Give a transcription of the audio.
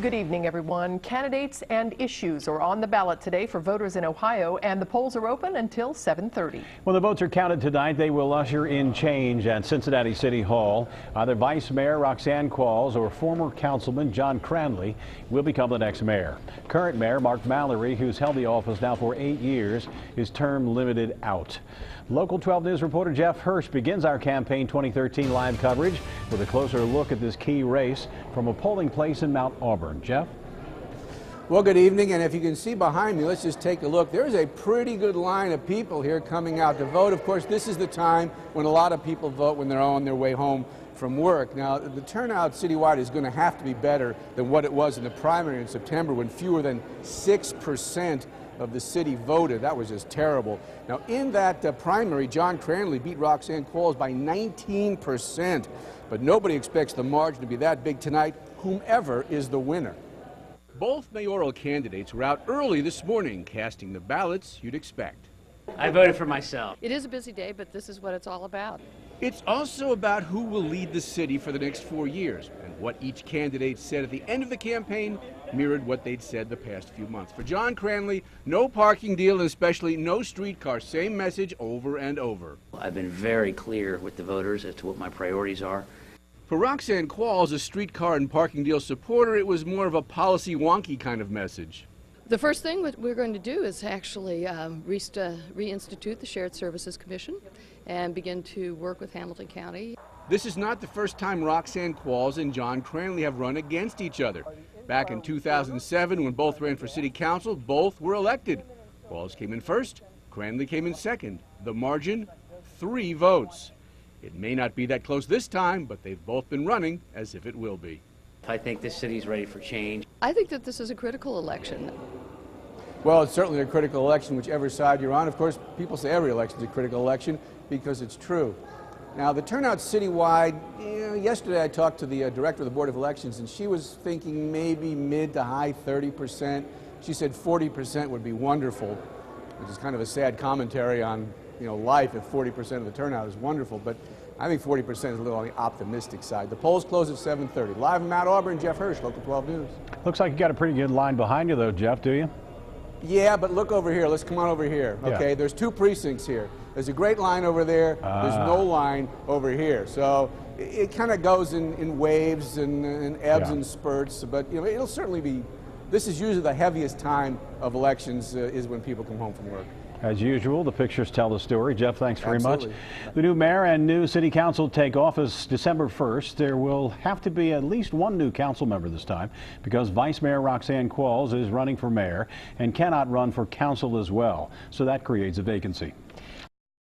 Good evening, everyone. Candidates and issues are on the ballot today for voters in Ohio, and the polls are open until 7:30. When the votes are counted tonight, they will usher in change at Cincinnati City Hall. Either Vice Mayor Roxanne Qualls or former councilman John Cranley will become the next mayor. Current Mayor Mark Mallory, who's held the office now for 8 years, is term limited out. Local 12 News reporter Jeff Hirsh begins our campaign 2013 live coverage with a closer look at this key race from a polling place in Mount Auburn. Jeff? Well, good evening, and if you can see behind me, let's just take a look. There's a pretty good line of people here coming out to vote. Of course, this is the time when a lot of people vote when they're on their way home from work. Now, the turnout citywide is going to have to be better than what it was in the primary in September, when fewer than 6% of the city voted. That was just terrible. Now, in that primary, John Cranley beat Roxanne Qualls by 19%, but nobody expects the margin to be that big tonight. Whomever is the winner. Both mayoral candidates were out early this morning casting the ballots you'd expect. I voted for myself. It is a busy day, but this is what it's all about. It's also about who will lead the city for the next 4 years, and what each candidate said at the end of the campaign mirrored what they'd said the past few months. For John Cranley, no parking deal, and especially no streetcar. Same message over and over. I've been very clear with the voters as to what my priorities are. For Roxanne Qualls, a streetcar and parking deal supporter, it was more of a policy wonky kind of message. The first thing that we're going to do is actually reinstitute the Shared Services Commission and begin to work with Hamilton County. This is not the first time Roxanne Qualls and John Cranley have run against each other. Back in 2007, when both ran for city council, both were elected. Qualls came in first, Cranley came in second. The margin, 3 votes. It may not be that close this time, but they've both been running as if it will be. I think this city's ready for change. I think that this is a critical election. Well, it's certainly a critical election, whichever side you're on. Of course, people say every election is a critical election because it's true. Now, the turnout citywide, yesterday I talked to the director of the Board of Elections, and she was thinking maybe mid to high 30%. She said 40% would be wonderful, which is kind of a sad commentary on life if 40% of the turnout is wonderful, but I think 40% is a little on the optimistic side. The polls close at 7:30. Live in Mount Auburn, Jeff Hirsh, Local 12 News. Looks like you got a pretty good line behind you though, Jeff, do you? Yeah, but look over here. Let's come on over here. Okay, Yeah. There's 2 precincts here. There's a great line over there. There's no line over here. So it kind of goes in waves and ebbs and spurts, but it'll certainly be, this is usually the heaviest time of elections is when people come home from work. As usual, the pictures tell the story. Jeff, thanks very Absolutely. much. The new mayor and new city council take office December 1st. There will have to be at least 1 new council member this time because Vice Mayor Roxanne Qualls is running for mayor and cannot run for council as well. So that creates a vacancy.